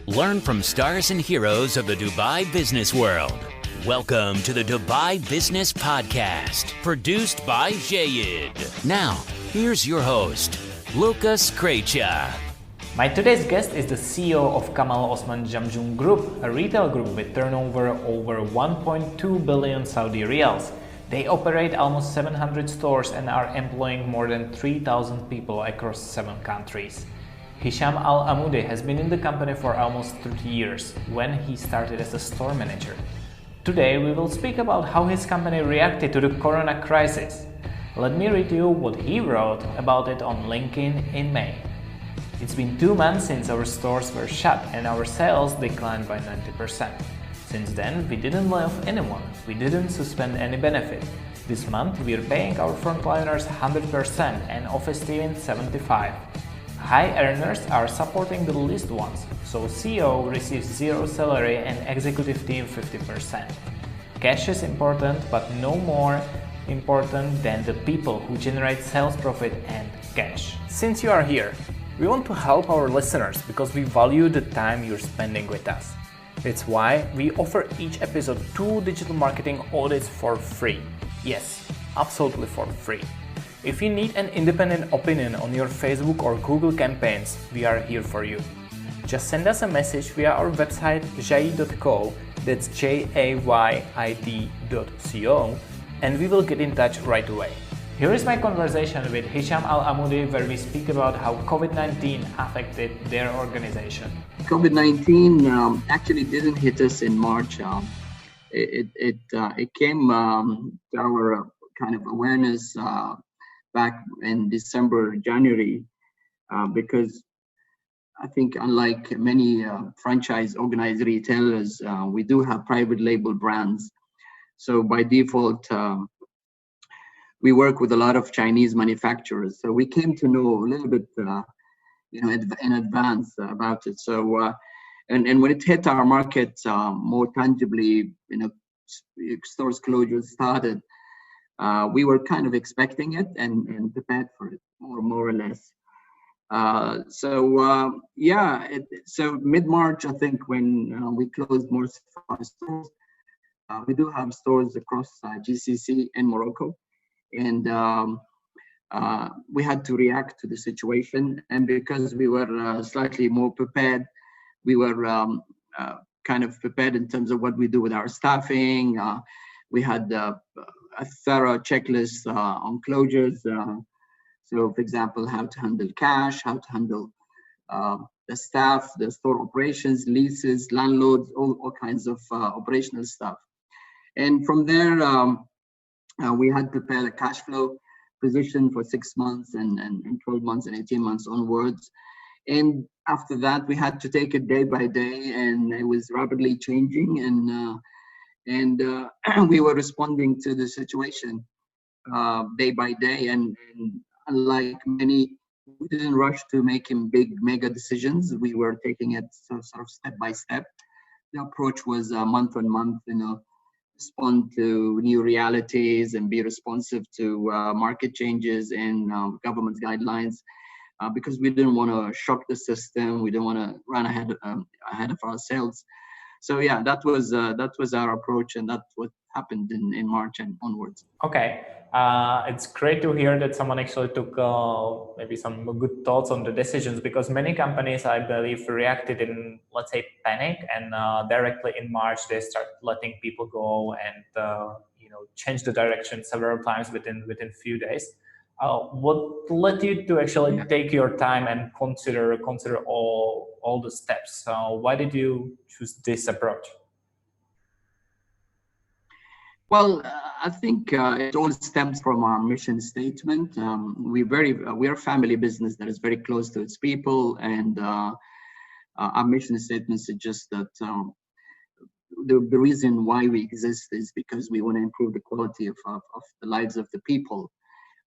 Learn from stars and heroes of the Dubai business world. Welcome to the Dubai Business Podcast, produced by Jayed. Now, here's your host, Lucas Krejcia. My today's guest is the CEO of Kamal Osman Jamjoon Group, a retail group with turnover over 1.2 billion Saudi Riyals. They operate almost 700 stores and are employing more than 3,000 people across 7 countries. Hisham Al Amoudi has been in the company for almost 30 years, when he started as a store manager. Today we will speak about how his company reacted to the corona crisis. Let me read you what he wrote about it on LinkedIn in May. It's been 2 months since our stores were shut and our sales declined by 90%. Since then, we didn't lay off anyone, we didn't suspend any benefit. This month, we're paying our frontliners 100% and office team 75%. High earners are supporting the least ones, so CEO receives 0 salary and executive team 50%. Cash is important, but no more important than the people who generate sales profit and cash. Since you are here, we want to help our listeners because we value the time you're spending with us. That's why we offer each episode 2 digital marketing audits for free. Yes, absolutely for free. If you need an independent opinion on your Facebook or Google campaigns, we are here for you. Just send us a message via our website jayid.co, that's jayid.co, and we will get in touch right away. Here is my conversation with Hisham Al Amoudi, where we speak about how COVID-19 affected their organization. COVID-19 actually didn't hit us in March. It came to our kind of awareness back in December, January, because I think unlike many franchise organized retailers, we do have private label brands. So by default, we work with a lot of Chinese manufacturers. So we came to know a little bit, in advance about it. So, and when it hit our market more tangibly, stores closures started, we were kind of expecting it and prepared for it, more or less. So mid-March, I think, when we closed most of our stores, we do have stores across GCC and Morocco, and we had to react to the situation. And because we were slightly more prepared, we were kind of prepared in terms of what we do with our staffing. We had a thorough checklist on closures. So, for example, how to handle cash, how to handle the staff, the store operations, leases, landlords, all kinds of operational stuff. And from there, we had prepared a cash flow position for 6 months and 12 months and 18 months onwards. And after that, we had to take it day by day, and it was rapidly changing. And we were responding to the situation day by day. And unlike many, we didn't rush to making big mega decisions. We were taking it sort of step by step. The approach was month on month, respond to new realities and be responsive to market changes and government's guidelines, because we didn't want to shock the system. We didn't want to run ahead of ourselves. So yeah, that was our approach, and that's what happened in March and onwards. Okay, it's great to hear that someone actually took maybe some good thoughts on the decisions, because many companies, I believe, reacted in, let's say, panic, and directly in March they start letting people go and change the direction several times within few days. What led you to actually take your time and consider all the steps? Why did you choose this approach? Well, I think it all stems from our mission statement. We're a family business that is very close to its people, and our mission statement suggests that the reason why we exist is because we want to improve the quality of the lives of the people.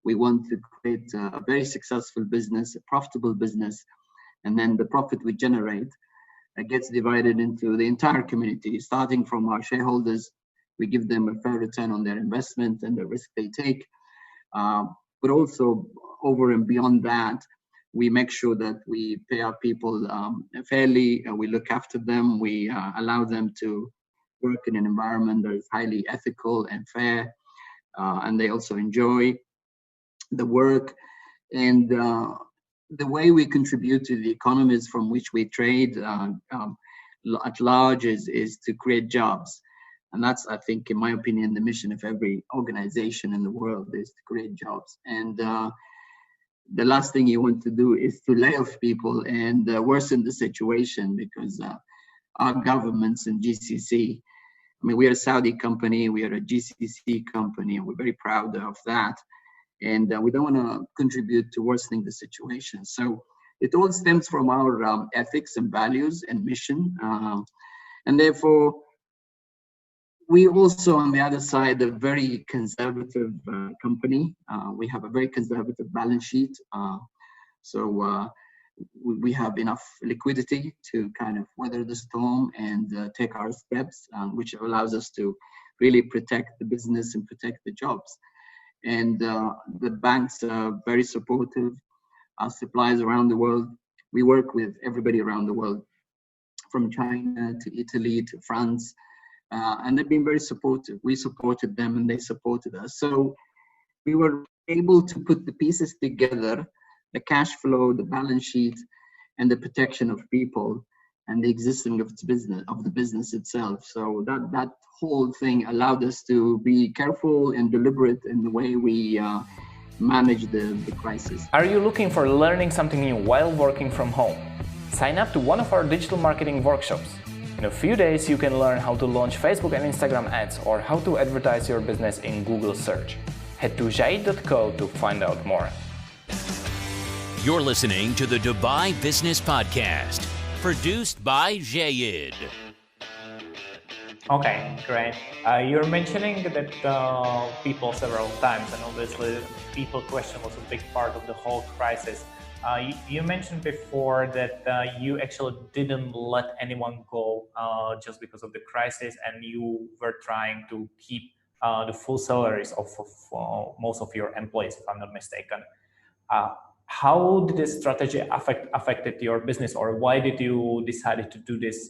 We want to create a very successful business, a profitable business, and then the profit we generate gets divided into the entire community, starting from our shareholders. We give them a fair return on their investment and the risk they take. But also over and beyond that, we make sure that we pay our people fairly, we look after them, we allow them to work in an environment that is highly ethical and fair, and they also enjoy the work. And the way we contribute to the economies from which we trade at large is to create jobs. And that's, I think, in my opinion, the mission of every organization in the world is to create jobs. And the last thing you want to do is to lay off people and worsen the situation, because our governments in GCC, I mean, we are a Saudi company, we are a GCC company, and we're very proud of that. And we don't want to contribute to worsening the situation. So it all stems from our ethics and values and mission. And therefore, we also, on the other side, a very conservative company. We have a very conservative balance sheet. So we have enough liquidity to kind of weather the storm and take our steps, which allows us to really protect the business and protect the jobs. And the banks are very supportive. Our suppliers around the world, we work with everybody around the world, from China to Italy to France, and they've been very supportive. We supported them and they supported us. So we were able to put the pieces together, the cash flow, the balance sheet, and the protection of people, and the existence of the business itself. So that whole thing allowed us to be careful and deliberate in the way we manage the crisis. Are you looking for learning something new while working from home? Sign up to one of our digital marketing workshops. In a few days, you can learn how to launch Facebook and Instagram ads, or how to advertise your business in Google search. Head to jaid.co to find out more. You're listening to the Dubai Business Podcast, produced by Jayed. Okay, great. You're mentioning that people several times, and obviously people question was a big part of the whole crisis. You mentioned before that you actually didn't let anyone go just because of the crisis, and you were trying to keep the full salaries of most of your employees, if I'm not mistaken. How did this strategy affected your business, or why did you decide to do this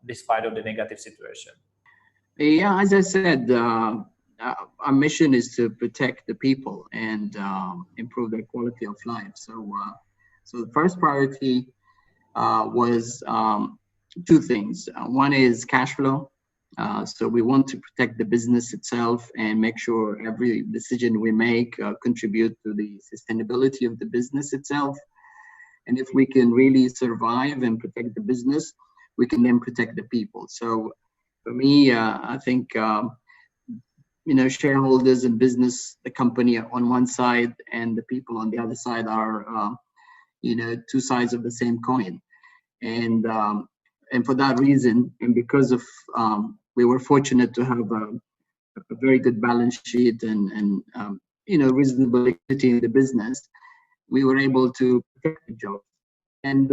despite of the negative situation? Yeah, as I said, our mission is to protect the people and improve their quality of life. So the first priority was two things. One is cash flow. So we want to protect the business itself and make sure every decision we make contribute to the sustainability of the business itself. And if we can really survive and protect the business, we can then protect the people. So for me, I think, shareholders and business, the company on one side and the people on the other side are, two sides of the same coin. And for that reason, and because of, we were fortunate to have a very good balance sheet and reasonable liquidity in the business, we were able to protect the job. And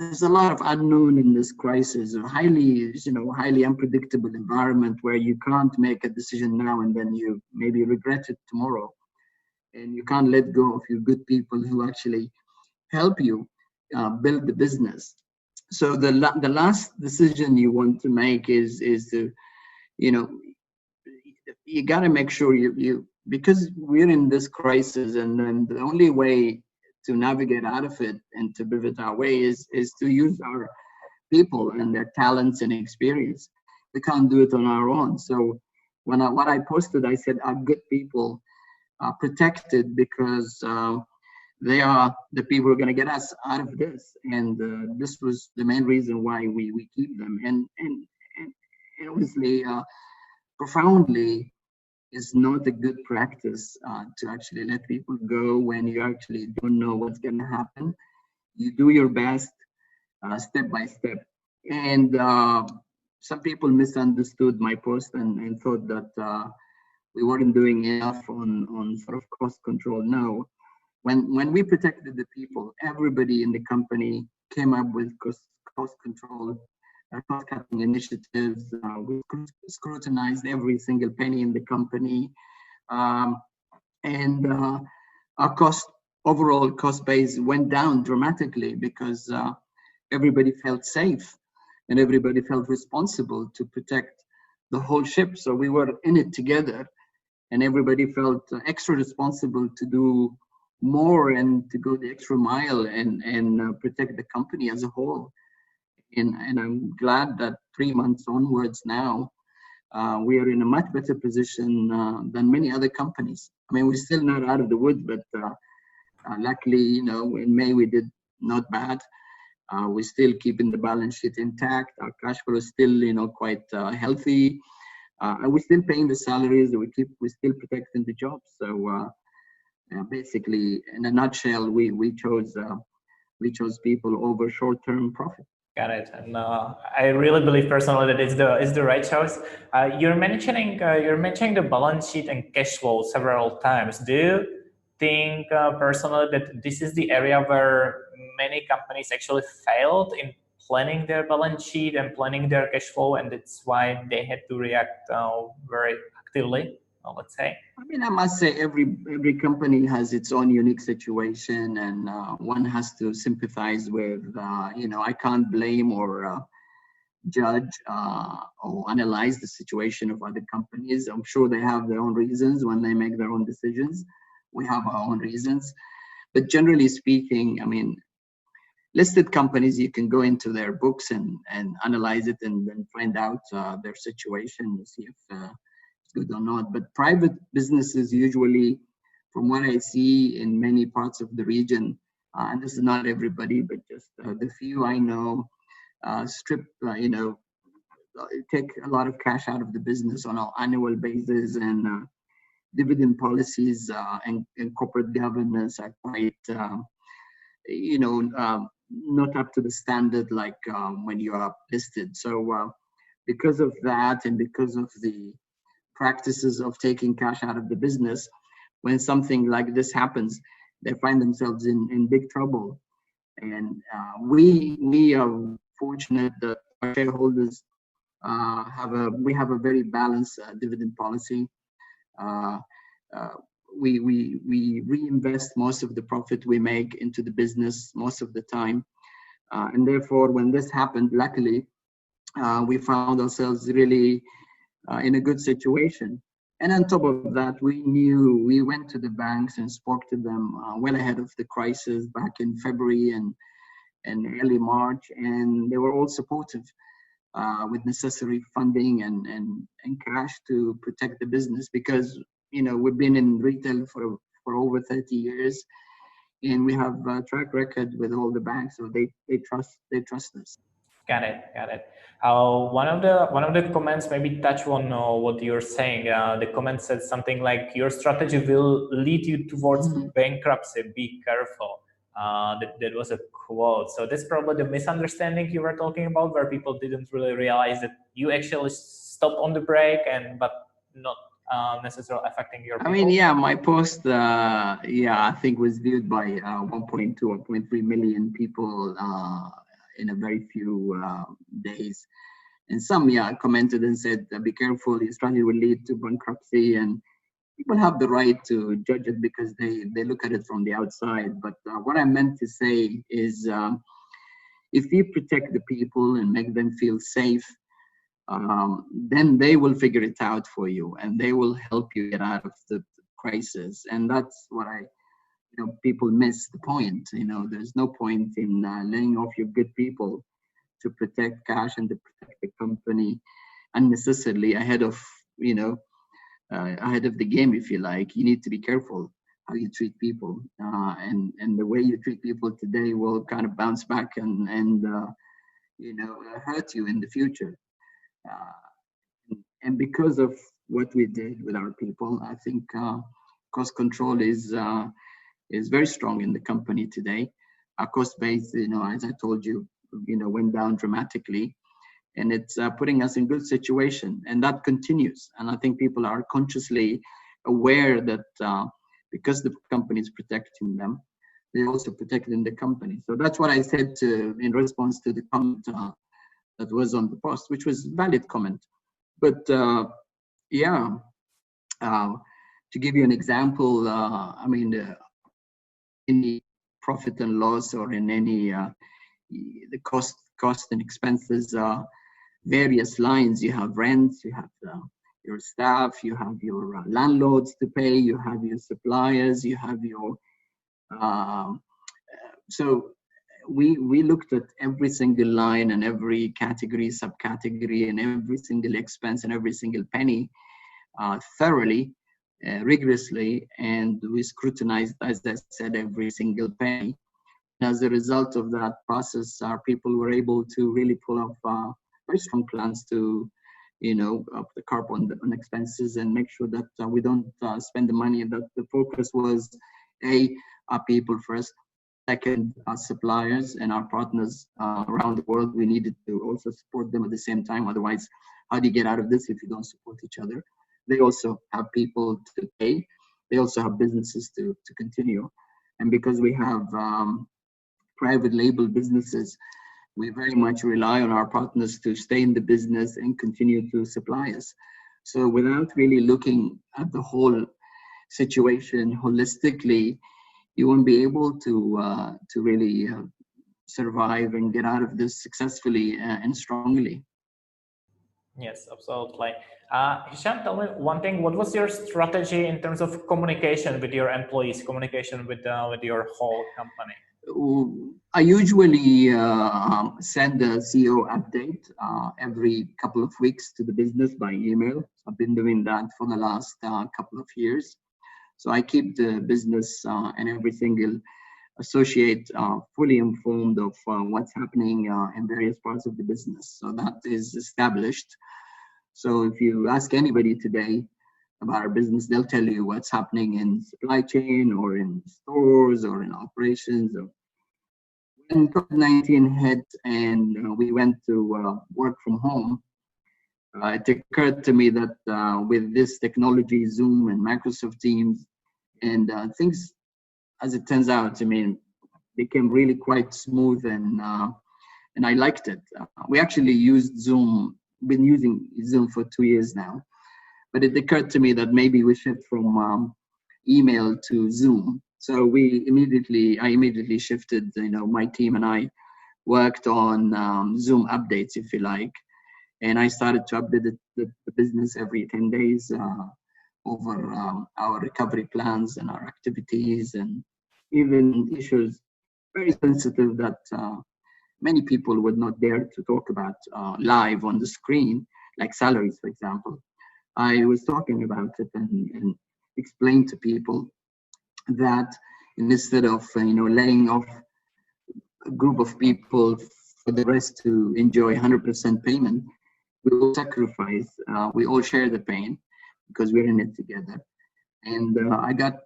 there's a lot of unknown in this crisis, a highly unpredictable environment where you can't make a decision now and then you maybe regret it tomorrow. And you can't let go of your good people who actually help you build the business. So the last decision you want to make is to, you got to make sure you because we're in this crisis, and then the only way to navigate out of it and to pivot our way is to use our people and their talents and experience. We can't do it on our own. So what I posted, I said our good people are protected because they are the people who are going to get us out of this. And this was the main reason why we keep them. And obviously, profoundly, it's not a good practice to actually let people go when you actually don't know what's going to happen. You do your best step by step. And some people misunderstood my post and thought that we weren't doing enough on sort of cost control. No, when we protected the people, everybody in the company came up with cost control, cost-cutting initiatives. We scrutinized every single penny in the company, and our cost overall cost base went down dramatically because everybody felt safe and everybody felt responsible to protect the whole ship. So we were in it together, and everybody felt extra responsible to do more and to go the extra mile and protect the company as a whole. And I'm glad that 3 months onwards now, we are in a much better position than many other companies. I mean, we're still not out of the woods, but luckily, you know, in May we did not bad. We're still keeping the balance sheet intact. Our cash flow is still, you know, quite healthy, and we're still paying the salaries. We're still protecting the jobs. So basically, in a nutshell, we chose people over short-term profit. Got it. And I really believe personally that it's the right choice. You're mentioning the balance sheet and cash flow several times. Do you think personally that this is the area where many companies actually failed in planning their balance sheet and planning their cash flow, and that's why they had to react very actively? Let's say. I mean, I must say every company has its own unique situation, and one has to sympathize with. You know, I can't blame or judge or analyze the situation of other companies. I'm sure they have their own reasons when they make their own decisions. We have our own reasons, but generally speaking, I mean, listed companies, you can go into their books and analyze it and then find out their situation, see if good or not. But private businesses usually, from what I see in many parts of the region, and this is not everybody, but just the few I know, you know, take a lot of cash out of the business on an annual basis, and dividend policies and corporate governance are quite, you know, not up to the standard like when you are listed. So because of that, and because of the practices of taking cash out of the business, when something like this happens, they find themselves in big trouble. And we are fortunate that our shareholders have a very balanced dividend policy. We reinvest most of the profit we make into the business most of the time, and therefore when this happened, luckily we found ourselves really in a good situation. And on top of that, we went to the banks and spoke to them well ahead of the crisis back in February and early March, and they were all supportive with necessary funding and cash to protect the business, because you know we've been in retail for over 30 years, and we have a track record with all the banks, so they trust us. Got it. One of the comments maybe touch on what you're saying. The comment said something like, "Your strategy will lead you towards bankruptcy. Be careful." That was a quote. So that's probably the misunderstanding you were talking about, where people didn't really realize that you actually stopped on the brake, but not necessarily affecting your people. I mean, yeah, my post, I think was viewed by 1.2 or 1.3 million people in a very few days. And some, commented and said, be careful, your strategy will lead to bankruptcy. And people have the right to judge it because they look at it from the outside. But what I meant to say is, if you protect the people and make them feel safe, then they will figure it out for you and they will help you get out of the crisis. And that's what people miss the point. There's no point in laying off your good people to protect cash and to protect the company unnecessarily ahead of the game, if you like. You need to be careful how you treat people, and the way you treat people today will kind of bounce back and hurt you in the future. And because of what we did with our people, I think cost control is very strong in the company today. Our cost base, as I told you, went down dramatically, and it's putting us in good situation, and that continues. And I think people are consciously aware that because the company is protecting them, they're also protecting the company. So that's what I said in response to the comment that was on the post, which was a valid comment. But to give you an example, any profit and loss or in any the cost and expenses, various lines. You have rents, you have your staff, you have your landlords to pay, you have your suppliers, you have your so we looked at every single line and every category, subcategory, and every single expense and every single penny thoroughly, rigorously, and we scrutinized, as I said, every single penny. As a result of that process, our people were able to really pull off very strong plans to, up the curb on expenses and make sure that we don't spend the money, and that the focus was our people first. Second, our suppliers and our partners around the world. We needed to also support them at the same time. Otherwise, how do you get out of this if you don't support each other? They also have people to pay. They also have businesses to continue. And because we have private label businesses, we very much rely on our partners to stay in the business and continue to supply us. So without really looking at the whole situation holistically, you won't be able to really survive and get out of this successfully and strongly. Yes, absolutely. Hisham, tell me one thing. What was your strategy in terms of communication with your employees, communication with your whole company? I usually send a CEO update every couple of weeks to the business by email. I've been doing that for the last couple of years. So I keep the business and every single associate fully informed of what's happening in various parts of the business. So that is established. So if you ask anybody today about our business, they'll tell you what's happening in supply chain or in stores or in operations. When COVID-19 hit and we went to work from home, it occurred to me that with this technology, Zoom and Microsoft Teams, and things, as it turns out, became really quite smooth, and I liked it. We actually used Zoom, been using Zoom for 2 years now, but it occurred to me that maybe we shift from email to Zoom. So I immediately shifted. My team and I worked on Zoom updates, if you like. And I started to update the business every 10 days over our recovery plans and our activities, and even issues very sensitive that many people would not dare to talk about live on the screen, like salaries, for example. I was talking about it and explained to people that instead of laying off a group of people for the rest to enjoy 100% payment, we all sacrifice, we all share the pain because we're in it together. And I got,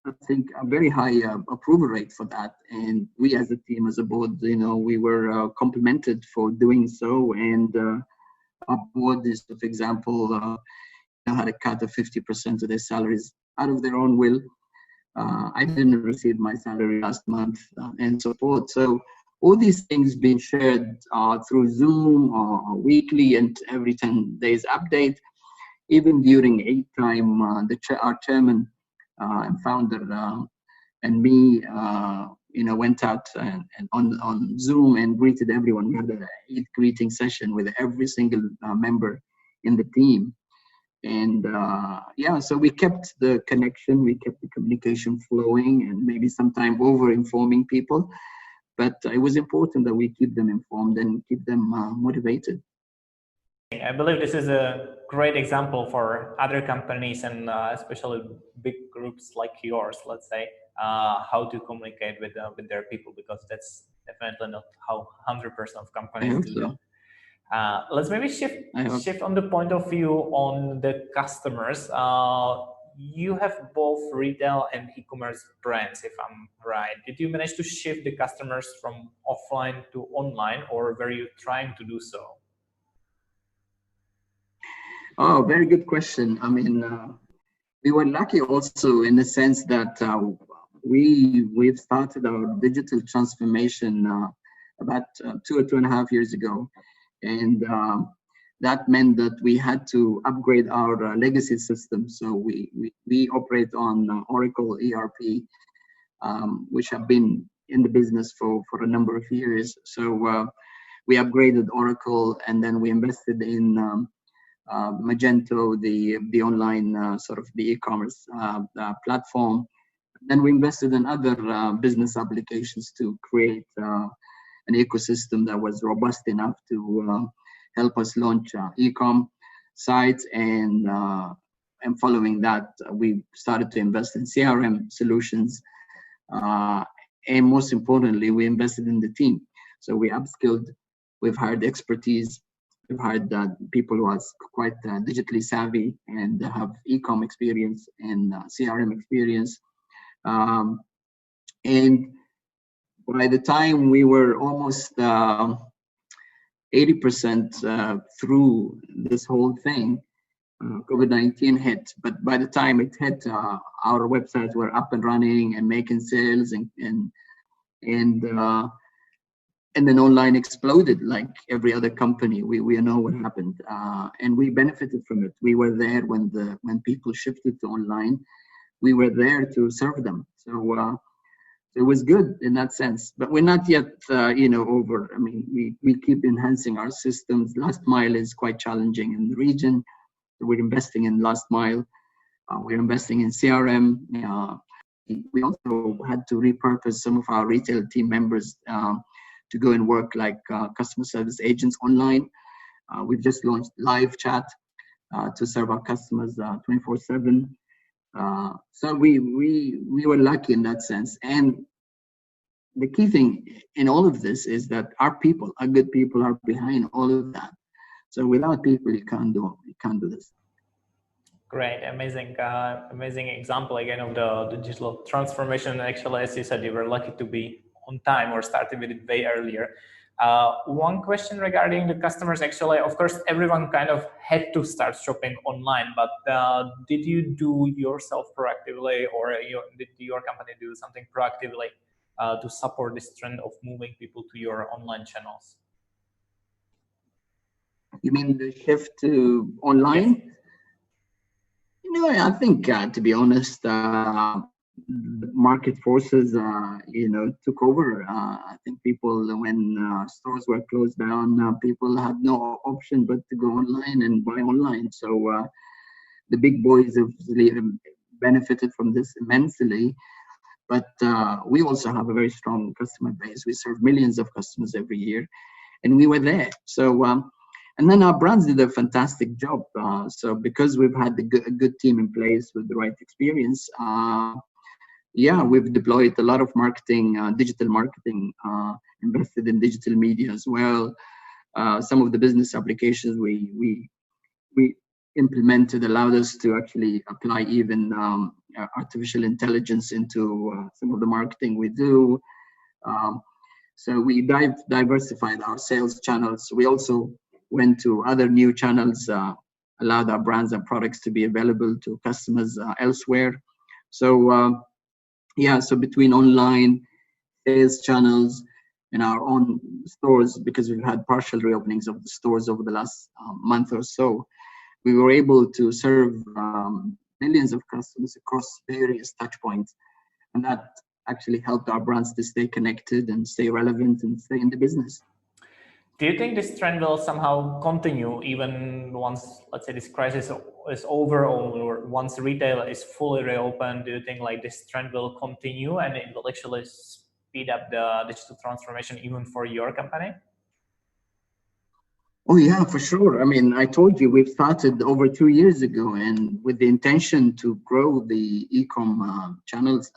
I think, a very high approval rate for that. And we as a team, as a board, we were complimented for doing so. And our board is, for example, had a cut of 50% of their salaries out of their own will. I didn't receive my salary last month and so forth. So all these things being shared through Zoom or weekly and every 10 days update, even during E10, our chairman and founder and me, went out and on Zoom and greeted everyone. We had an Eid greeting session with every single member in the team. And so we kept the connection, we kept the communication flowing, and maybe sometime over-informing people. But it was important that we keep them informed and keep them motivated. I believe this is a great example for other companies and especially big groups like yours, let's say, how to communicate with their people, because that's definitely not how 100% of companies do that. Let's maybe shift on the point of view on the customers. You have both retail and e-commerce brands, if I'm right. Did you manage to shift the customers from offline to online, or were you trying to do so? Oh, very good question. We were lucky also in the sense that we've started our digital transformation about 2 or 2.5 years ago. And that meant that we had to upgrade our legacy system. So we operate on Oracle ERP. which have been in the business for a number of years. So we upgraded Oracle, and then we invested in Magento, the online sort of the e-commerce platform. Then we invested in other business applications to create an ecosystem that was robust enough to help us launch e-com sites. And following that, we started to invest in CRM solutions. And most importantly, we invested in the team. So we upskilled, we've hired expertise, we've hired people who are quite digitally savvy and have e-com experience and CRM experience. And by the time we were almost 80% through this whole thing, COVID-19 hit. But by the time it hit, our websites were up and running and making sales, and then online exploded like every other company. We know what happened, and we benefited from it. We were there when people shifted to online. We were there to serve them. So it was good in that sense. But we're not yet, over. I mean, we keep enhancing our systems. Last mile is quite challenging in the region. So we're investing in last mile. We're investing in CRM. We also had to repurpose some of our retail team members to go and work like customer service agents online. We've just launched live chat to serve our customers 24/7. So we were lucky in that sense. And the key thing in all of this is that our good people are behind all of that. So without people, you can't do this. Great, amazing example again of the digital transformation. Actually, as you said, you were lucky to be on time or started with it way earlier. One question regarding the customers, actually, of course, everyone kind of had to start shopping online, but did you do yourself proactively, or did your company do something proactively to support this trend of moving people to your online channels? You mean the shift to online? Yes. I think, to be honest, market forces, took over. I think people, when stores were closed down, people had no option but to go online and buy online. So the big boys have benefited from this immensely. But we also have a very strong customer base. We serve millions of customers every year, and we were there. So, and then our brands did a fantastic job. So because we've had a good team in place with the right experience, we've deployed a lot of marketing, digital marketing, invested in digital media as well. Some of the business applications we implemented allowed us to actually apply even artificial intelligence into some of the marketing we do. So we diversified our sales channels. We also went to other new channels, allowed our brands and products to be available to customers elsewhere. So so between online sales channels and our own stores, because we've had partial reopenings of the stores over the last month or so, we were able to serve millions of customers across various touch points. And that actually helped our brands to stay connected and stay relevant and stay in the business. Do you think this trend will somehow continue even once, let's say, this crisis is over, or once retail is fully reopened? Do you think like this trend will continue and it will actually speed up the digital transformation even for your company? Oh yeah, for sure. I mean, I told you we've started over 2 years ago, and with the intention to grow the e-com channels,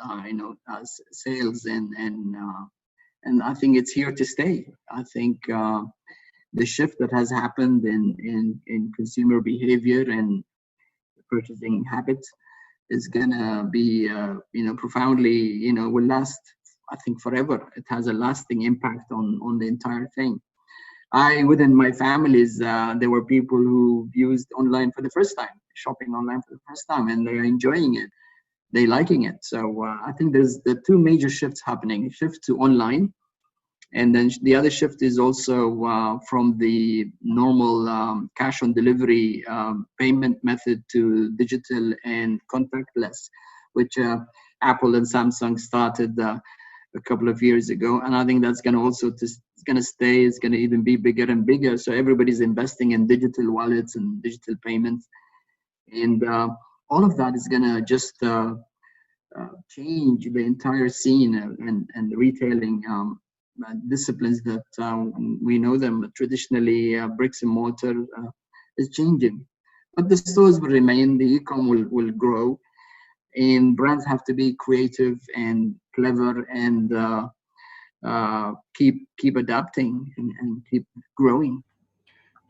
sales and I think it's here to stay. I think the shift that has happened in consumer behavior and purchasing habits is gonna be, profoundly, will last, I think, forever. It has a lasting impact on the entire thing. Within my families, there were people who used online for the first time, shopping online for the first time, and they're enjoying it. They're liking it. So I think there's the two major shifts happening: a shift to online, and then the other shift is also from the normal cash on delivery payment method to digital and contactless, which Apple and Samsung started a couple of years ago, and I think that's going to also going to stay. It's going to even be bigger and bigger. So everybody's investing in digital wallets and digital payments, and all of that is going to just change the entire scene and the retailing disciplines that we know them traditionally. Bricks and mortar is changing, but the stores will remain. The e-com will grow, and brands have to be creative and clever and keep adapting and keep growing.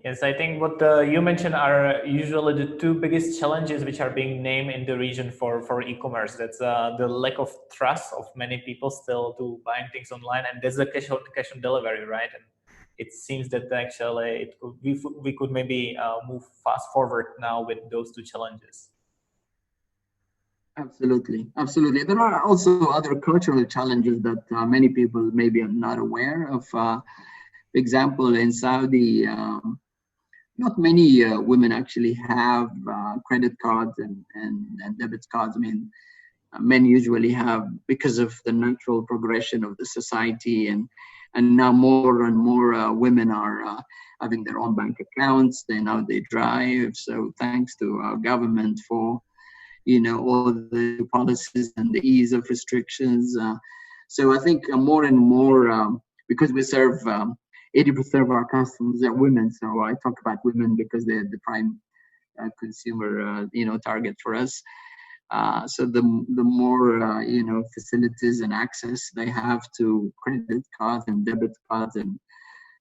Yes, I think what you mentioned are usually the two biggest challenges which are being named in the region for e-commerce. That's the lack of trust of many people still to buying things online, and there's the cash on delivery, right? And it seems that actually we could maybe move fast forward now with those two challenges. Absolutely. There are also other cultural challenges that many people maybe are not aware of. For example, in Saudi, not many women actually have credit cards and debit cards. I mean, men usually have, because of the natural progression of the society, and now more and more women are having their own bank accounts. They drive. So thanks to our government for all the policies and the ease of restrictions. So I think more and more, because we serve 80% of our customers are women. So I talk about women because they're the prime consumer, target for us. So the more, facilities and access they have to credit cards and debit cards and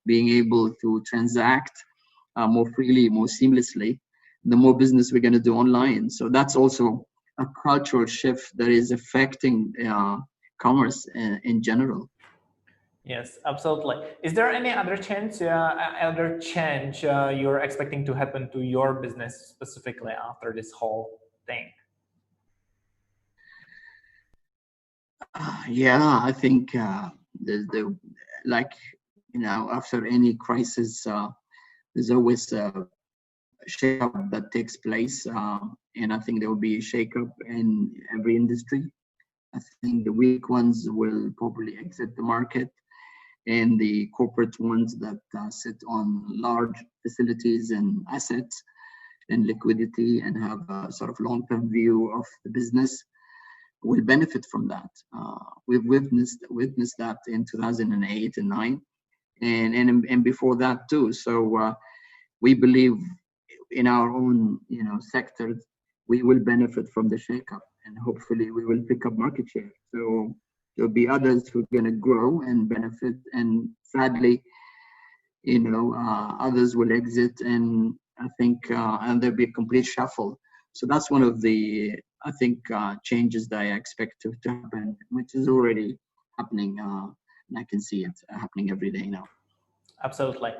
being able to transact more freely, more seamlessly, the more business we're going to do online. So that's also a cultural shift that is affecting commerce in general. Yes, absolutely. Is there any other change you're expecting to happen to your business specifically after this whole thing? Yeah, I think after any crisis, there's always a shakeup that takes place, and I think there will be a shakeup in every industry. I think the weak ones will probably exit the market, and the corporate ones that sit on large facilities and assets and liquidity and have a sort of long-term view of the business will benefit from that. We've witnessed that in 2008 and 9, and before that too. So we believe in our own sectors we will benefit from the shakeup, and hopefully we will pick up market share. So there'll be others who are going to grow and benefit, and sadly, others will exit, and I think and there'll be a complete shuffle. So that's one of the changes that I expect to happen, which is already happening, and I can see it happening every day now. Absolutely.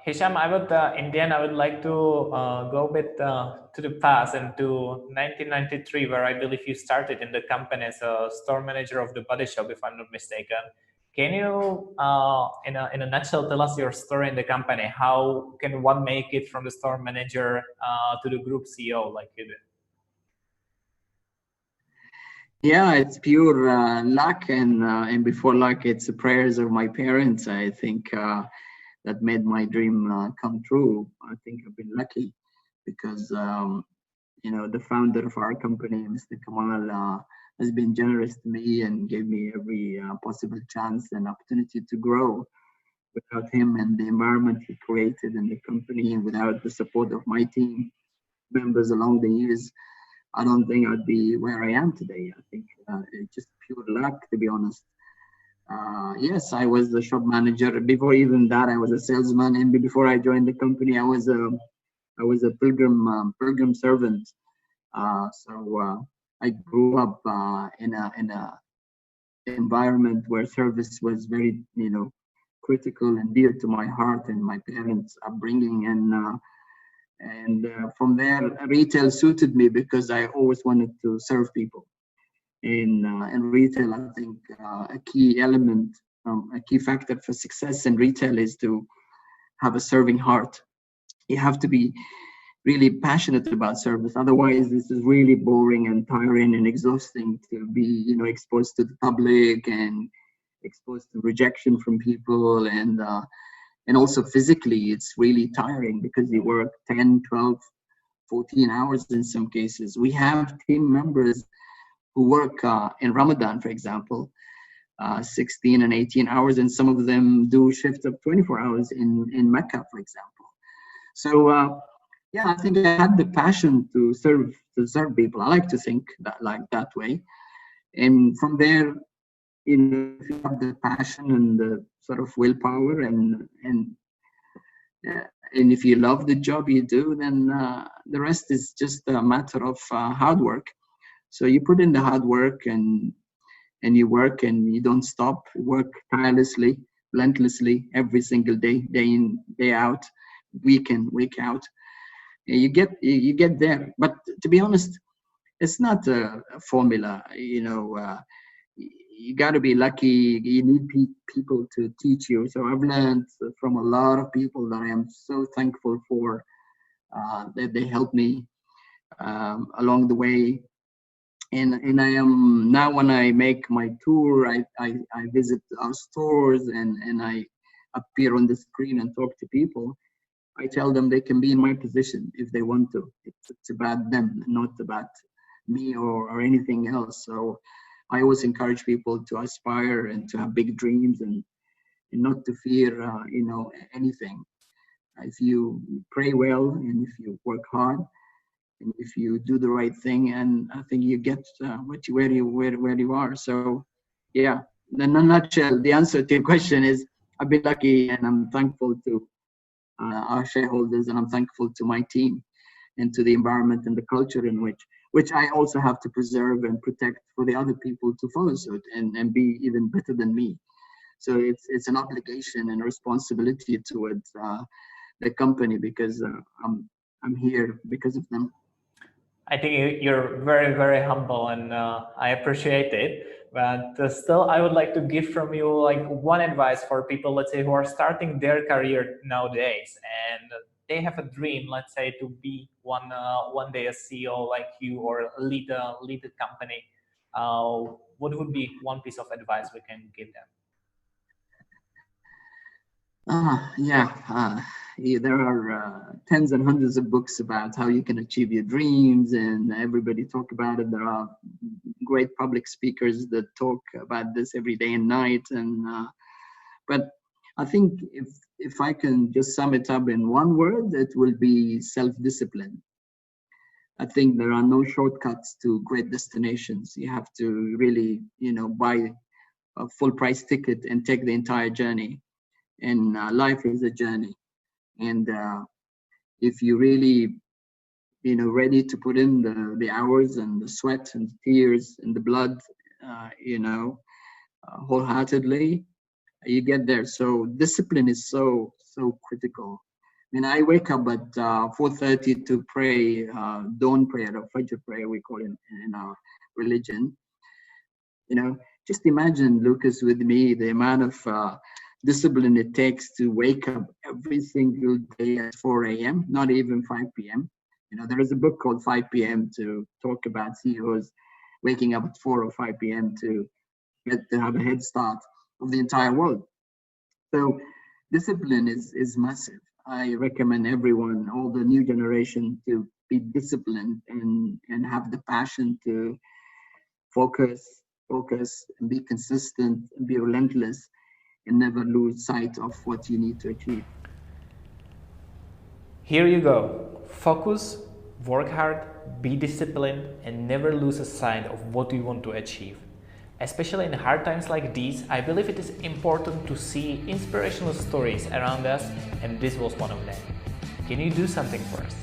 Hisham, I would like to go a bit to the past and to 1993, where I believe you started in the company as a store manager of the Body Shop, if I'm not mistaken. Can you, in a nutshell, tell us your story in the company? How can one make it from the store manager to the group CEO like you did? Yeah, it's pure luck, and before luck, it's the prayers of my parents. I think that made my dream come true. I think I've been lucky because the founder of our company, Mr. Kamal, has been generous to me and gave me every possible chance and opportunity to grow. Without him and the environment he created in the company, and without the support of my team members along the years, I don't think I'd be where I am today. I think it's just pure luck, to be honest. Yes, I was the shop manager. Before even that, I was a salesman, and before I joined the company, I was a pilgrim servant. So I grew up in a environment where service was very critical and dear to my heart and my parents' upbringing, and from there, retail suited me because I always wanted to serve people. In retail, I think a key element, a key factor for success in retail is to have a serving heart. You have to be really passionate about service. Otherwise, this is really boring and tiring and exhausting to be, exposed to the public and exposed to rejection from people, and also physically, it's really tiring because you work 10, 12, 14 hours in some cases. We have team members who work in Ramadan, for example, 16 and 18 hours, and some of them do shifts of 24 hours in Mecca, for example. So yeah, I think I had the passion to serve people. I like to think that way, and from there, if you have the passion and the sort of willpower, and if you love the job you do, then the rest is just a matter of hard work. So you put in the hard work, and you work, and you don't stop. You work tirelessly, relentlessly, every single day, day in, day out, week in, week out. You get there. But to be honest, it's not a formula. You got to be lucky. You need people to teach you. So I've learned from a lot of people that I am so thankful for, that they helped me along the way. And I am now, when I make my tour, I visit our stores, and I appear on the screen and talk to people. I tell them they can be in my position if they want to. It's about them, not about me or anything else. So I always encourage people to aspire and to have big dreams, and not to fear, anything. If you pray well, and if you work hard, and if you do the right thing, and I think you get where you are. So yeah, in a nutshell, the answer to your question is I've been lucky, and I'm thankful to our shareholders, and I'm thankful to my team, and to the environment and the culture in which I also have to preserve and protect for the other people to follow suit and be even better than me. So it's an obligation and a responsibility towards the company, because I'm here because of them. I think you're very, very humble, and I appreciate it. But still, I would like to give from you like one advice for people, let's say, who are starting their career nowadays, and they have a dream, let's say, to be one day a CEO like you, or lead a company. What would be one piece of advice we can give them? There are tens and hundreds of books about how you can achieve your dreams, and everybody talk about it. There are great public speakers that talk about this every day and night. But I think if I can just sum it up in one word, it will be self-discipline. I think there are no shortcuts to great destinations. You have to really, buy a full price ticket and take the entire journey. And life is a journey. And if you really, ready to put in the hours and the sweat and the tears and the blood, wholeheartedly, you get there. So discipline is so critical. I mean, I wake up at 4:30 to pray, dawn prayer, or Fajr prayer, we call it in our religion. Just imagine, Lucas, with me, the amount of discipline it takes to wake up every single day at 4 a.m., not even 5 p.m. There is a book called 5 p.m. to talk about CEOs waking up at 4 or 5 p.m. to have a head start of the entire world. So discipline is massive. I recommend everyone, all the new generation, to be disciplined and have the passion to focus and be consistent and be relentless, and never lose sight of what you need to achieve. Here you go. Focus, work hard, be disciplined, and never lose a sight of what you want to achieve. Especially in hard times like these, I believe it is important to see inspirational stories around us, and this was one of them. Can you do something for us?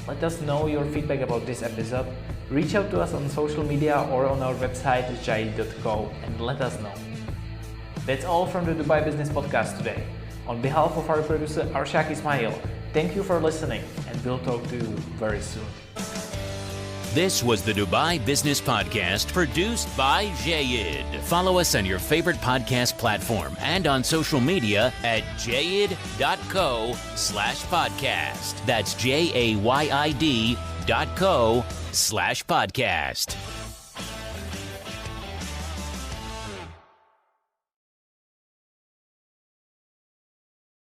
Let us know your feedback about this episode. Reach out to us on social media or on our website didnt.co and let us know. That's all from the Dubai Business Podcast today. On behalf of our producer Arshak Ismail, thank you for listening, and we'll talk to you very soon. This was the Dubai Business Podcast, produced by Jayed. Follow us on your favorite podcast platform and on social media at jayid.co/podcast. That's JAYID.co/podcast.